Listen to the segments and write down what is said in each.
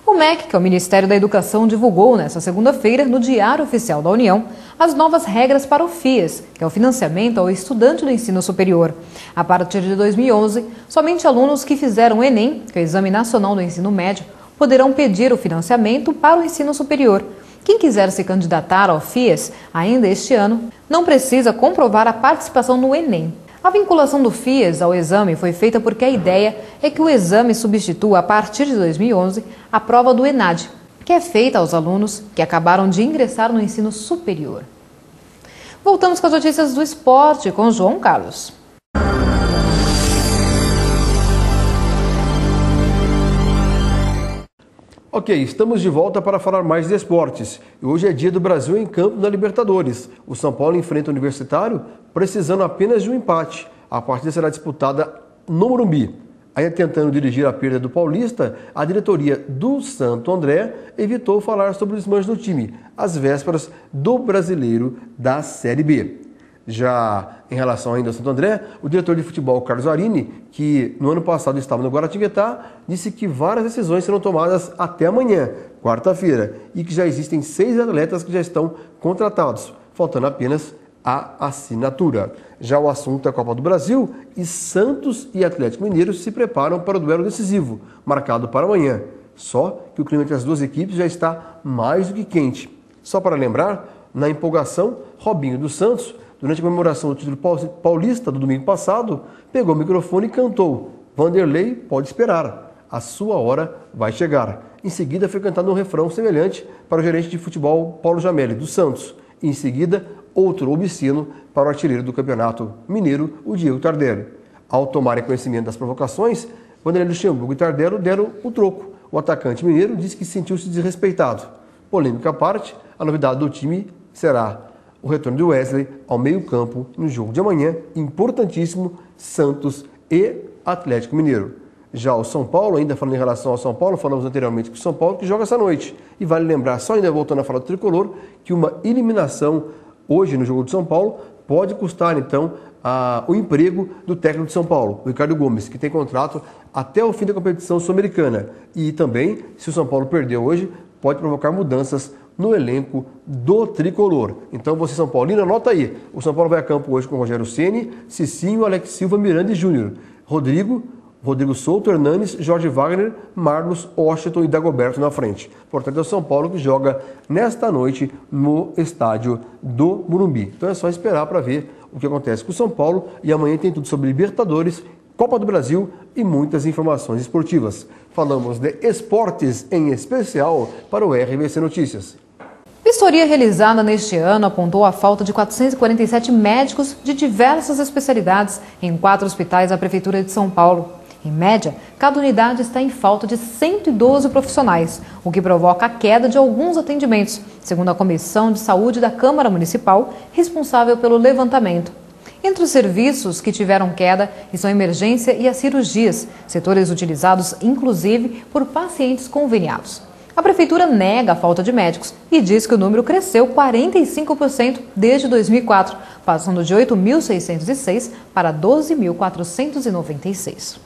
O MEC, que é o Ministério da Educação, divulgou nesta segunda-feira, no Diário Oficial da União, as novas regras para o FIES, que é o financiamento ao estudante do ensino superior. A partir de 2011, somente alunos que fizeram o Enem, que é o Exame Nacional do Ensino Médio, poderão pedir o financiamento para o ensino superior. Quem quiser se candidatar ao FIES ainda este ano, não precisa comprovar a participação no Enem. A vinculação do FIES ao exame foi feita porque a ideia é que o exame substitua, a partir de 2011, a prova do ENAD, que é feita aos alunos que acabaram de ingressar no ensino superior. Voltamos com as notícias do esporte com João Carlos. Ok, estamos de volta para falar mais de esportes. Hoje é dia do Brasil em campo na Libertadores. O São Paulo enfrenta o Universitário precisando apenas de um empate. A partida será disputada no Morumbi. Ainda tentando dirigir a perda do Paulista, a diretoria do Santo André evitou falar sobre o desmanche do time, às vésperas do Brasileiro da Série B. Já em relação ainda ao Santo André, o diretor de futebol, Carlos Arini, que no ano passado estava no Guaratinguetá, disse que várias decisões serão tomadas até amanhã, quarta-feira, e que já existem 6 atletas que já estão contratados, faltando apenas a assinatura. Já o assunto é a Copa do Brasil e Santos e Atlético Mineiro se preparam para o duelo decisivo, marcado para amanhã. Só que o clima entre as duas equipes já está mais do que quente. Só para lembrar, na empolgação, Robinho dos Santos, durante a comemoração do título paulista do domingo passado, pegou o microfone e cantou: "Vanderlei, pode esperar, a sua hora vai chegar". Em seguida foi cantado um refrão semelhante para o gerente de futebol Paulo Jamelli, do Santos. E em seguida, outro obsceno para o artilheiro do Campeonato Mineiro, o Diego Tardelli. Ao tomarem conhecimento das provocações, Vanderlei Luxemburgo e Tardelli deram o troco. O atacante mineiro disse que sentiu-se desrespeitado. Polêmica à parte, a novidade do time será o retorno de Wesley ao meio-campo no jogo de amanhã, importantíssimo, Santos e Atlético Mineiro. Já o São Paulo, ainda falando em relação ao São Paulo, falamos anteriormente que o São Paulo que joga essa noite. E vale lembrar, só ainda voltando a falar do tricolor, que uma eliminação hoje no jogo de São Paulo pode custar, então, o emprego do técnico de São Paulo, o Ricardo Gomes, que tem contrato até o fim da competição sul-americana. E também, se o São Paulo perder hoje, pode provocar mudanças no elenco do tricolor. Então você, São Paulino, anota aí. O São Paulo vai a campo hoje com Rogério Ceni, Cicinho, Alex Silva, Miranda e Júnior. Rodrigo Souto, Hernanes, Jorge Wagner, Marlos, Washington e Dagoberto na frente. Portanto, é o São Paulo que joga nesta noite no estádio do Morumbi. Então é só esperar para ver o que acontece com o São Paulo. E amanhã tem tudo sobre Libertadores, Copa do Brasil e muitas informações esportivas. Falamos de esportes em especial para o RBC Notícias. Vistoria realizada neste ano apontou a falta de 447 médicos de diversas especialidades em 4 hospitais da Prefeitura de São Paulo. Em média, cada unidade está em falta de 112 profissionais, o que provoca a queda de alguns atendimentos, segundo a Comissão de Saúde da Câmara Municipal, responsável pelo levantamento. Entre os serviços que tiveram queda estão a emergência e as cirurgias, setores utilizados inclusive por pacientes conveniados. A Prefeitura nega a falta de médicos e diz que o número cresceu 45% desde 2004, passando de 8.606 para 12.496.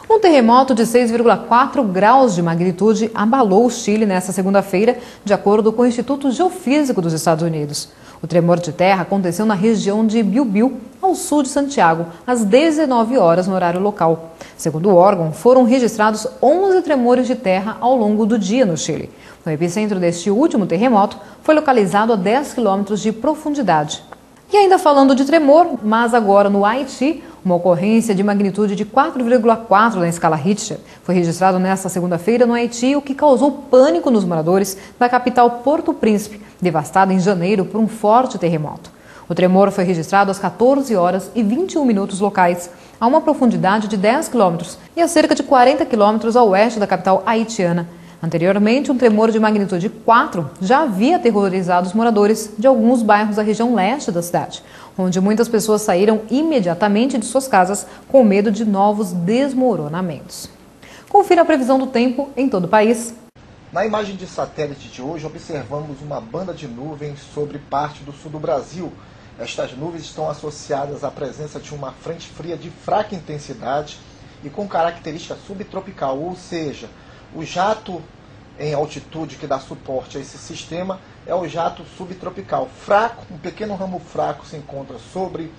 Um terremoto de 6,4 graus de magnitude abalou o Chile nesta segunda-feira, de acordo com o Instituto Geofísico dos Estados Unidos. O tremor de terra aconteceu na região de Biobío, ao sul de Santiago, às 19 horas no horário local. Segundo o órgão, foram registrados 11 tremores de terra ao longo do dia no Chile. O epicentro deste último terremoto foi localizado a 10 quilômetros de profundidade. E ainda falando de tremor, mas agora no Haiti, uma ocorrência de magnitude de 4,4 na escala Richter foi registrado nesta segunda-feira no Haiti, o que causou pânico nos moradores da capital Porto Príncipe, devastada em janeiro por um forte terremoto. O tremor foi registrado às 14 horas e 21 minutos locais. a uma profundidade de 10 quilômetros e a cerca de 40 quilômetros a oeste da capital haitiana. Anteriormente, um tremor de magnitude 4 já havia aterrorizado os moradores de alguns bairros da região leste da cidade, onde muitas pessoas saíram imediatamente de suas casas com medo de novos desmoronamentos. Confira a previsão do tempo em todo o país. Na imagem de satélite de hoje, observamos uma banda de nuvens sobre parte do sul do Brasil. Estas nuvens estão associadas à presença de uma frente fria de fraca intensidade e com característica subtropical, ou seja, o jato em altitude que dá suporte a esse sistema é o jato subtropical. Fraco, um pequeno ramo fraco se encontra sobre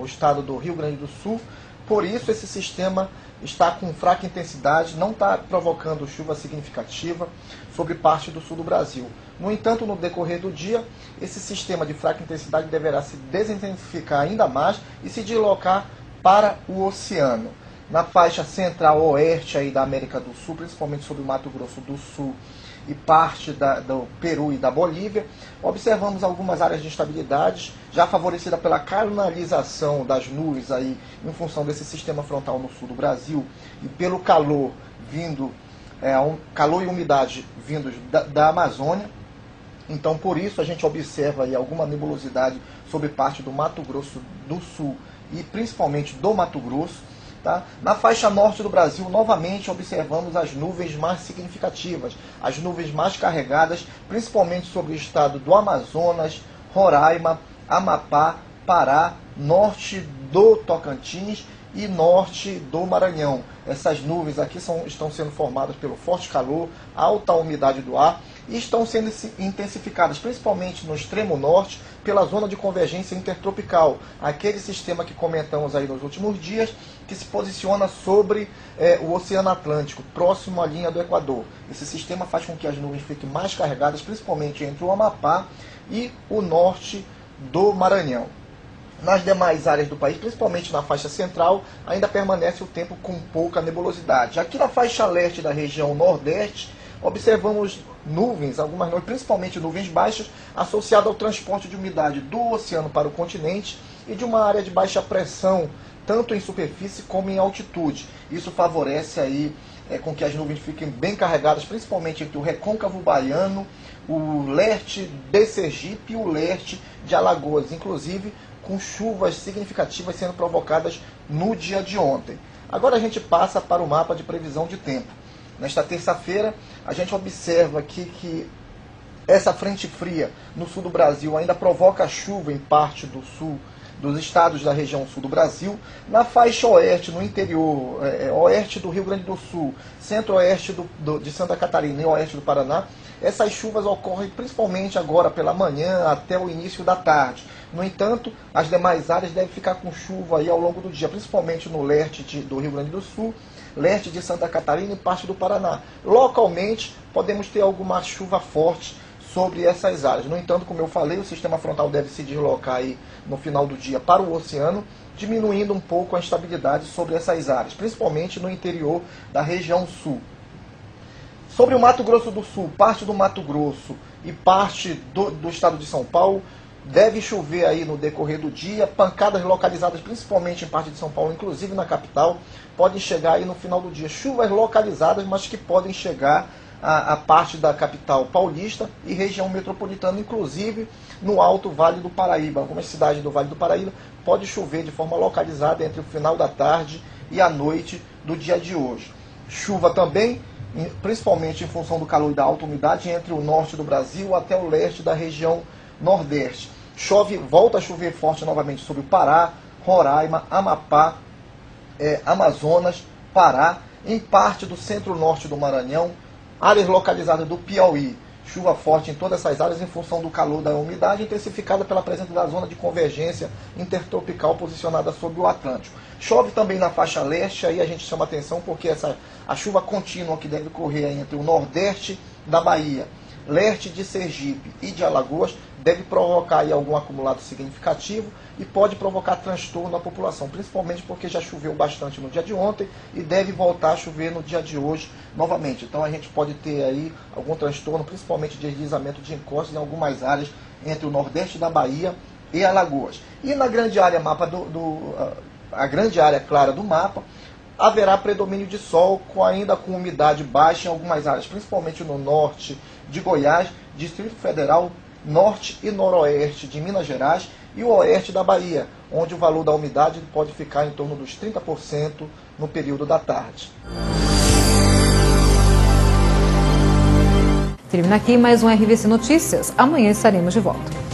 o estado do Rio Grande do Sul, por isso esse sistema está com fraca intensidade, não está provocando chuva significativa sobre parte do sul do Brasil. No entanto, no decorrer do dia, esse sistema de fraca intensidade deverá se desintensificar ainda mais e se deslocar para o oceano. Na faixa central-oeste aí da América do Sul, principalmente sobre o Mato Grosso do Sul e parte do Peru e da Bolívia, observamos algumas áreas de instabilidade, já favorecida pela canalização das nuvens aí, em função desse sistema frontal no sul do Brasil, e pelo calor calor e umidade vindos da Amazônia. Então, por isso, a gente observa aí alguma nebulosidade sobre parte do Mato Grosso do Sul e principalmente do Mato Grosso. Tá? Na faixa norte do Brasil, novamente observamos as nuvens mais significativas, as nuvens mais carregadas, principalmente sobre o estado do Amazonas, Roraima, Amapá, Pará, norte do Tocantins e norte do Maranhão. Essas nuvens aqui estão sendo formadas pelo forte calor, alta umidade do ar e estão sendo intensificadas principalmente no extremo norte pela zona de convergência intertropical, aquele sistema que comentamos aí nos últimos dias, que se posiciona sobre o Oceano Atlântico, próximo à linha do Equador. Esse sistema faz com que as nuvens fiquem mais carregadas, principalmente entre o Amapá e o norte do Maranhão. Nas demais áreas do país, principalmente na faixa central, ainda permanece o tempo com pouca nebulosidade. Aqui na faixa leste da região nordeste, observamos nuvens, algumas nuvens, principalmente nuvens baixas, associadas ao transporte de umidade do oceano para o continente e de uma área de baixa pressão, tanto em superfície como em altitude. Isso favorece aí com que as nuvens fiquem bem carregadas, principalmente entre o recôncavo baiano, o leste de Sergipe e o leste de Alagoas, inclusive com chuvas significativas sendo provocadas no dia de ontem. Agora a gente passa para o mapa de previsão de tempo. Nesta terça-feira, a gente observa aqui que essa frente fria no sul do Brasil ainda provoca chuva em parte do sul, dos estados da região sul do Brasil. Na faixa oeste, no interior, oeste do Rio Grande do Sul, centro-oeste de Santa Catarina e oeste do Paraná, essas chuvas ocorrem principalmente agora pela manhã até o início da tarde. No entanto, as demais áreas devem ficar com chuva aí ao longo do dia, principalmente no leste do Rio Grande do Sul, leste de Santa Catarina e parte do Paraná. Localmente, podemos ter alguma chuva forte sobre essas áreas. No entanto, como eu falei, o sistema frontal deve se deslocar aí no final do dia para o oceano, diminuindo um pouco a instabilidade sobre essas áreas, principalmente no interior da região sul. Sobre o Mato Grosso do Sul, parte do Mato Grosso e parte do estado de São Paulo, deve chover aí no decorrer do dia, pancadas localizadas principalmente em parte de São Paulo, inclusive na capital, podem chegar aí no final do dia. Chuvas localizadas, mas que podem chegar a parte da capital paulista e região metropolitana, inclusive no Alto Vale do Paraíba. Algumas cidades do Vale do Paraíba pode chover de forma localizada entre o final da tarde e a noite do dia de hoje. Chuva também, principalmente em função do calor e da alta umidade, entre o norte do Brasil até o leste da região nordeste. Volta a chover forte novamente sobre o Pará, Roraima, Amapá, Amazonas, Pará, em parte do centro-norte do Maranhão, áreas localizadas do Piauí. Chuva forte em todas essas áreas em função do calor da umidade, intensificada pela presença da zona de convergência intertropical posicionada sobre o Atlântico. Chove também na faixa leste, aí a gente chama atenção porque a chuva contínua que deve ocorrer entre o nordeste da Bahia, leste de Sergipe e de Alagoas, deve provocar aí algum acumulado significativo e pode provocar transtorno na população, principalmente porque já choveu bastante no dia de ontem e deve voltar a chover no dia de hoje novamente. Então a gente pode ter aí algum transtorno, principalmente de deslizamento de encostas em algumas áreas entre o nordeste da Bahia e Alagoas. E na grande área mapa a grande área clara do mapa, haverá predomínio de sol, ainda com umidade baixa em algumas áreas, principalmente no norte de Goiás, Distrito Federal, norte e noroeste de Minas Gerais e o oeste da Bahia, onde o valor da umidade pode ficar em torno dos 30% no período da tarde. Termina aqui mais um RVC Notícias. Amanhã estaremos de volta.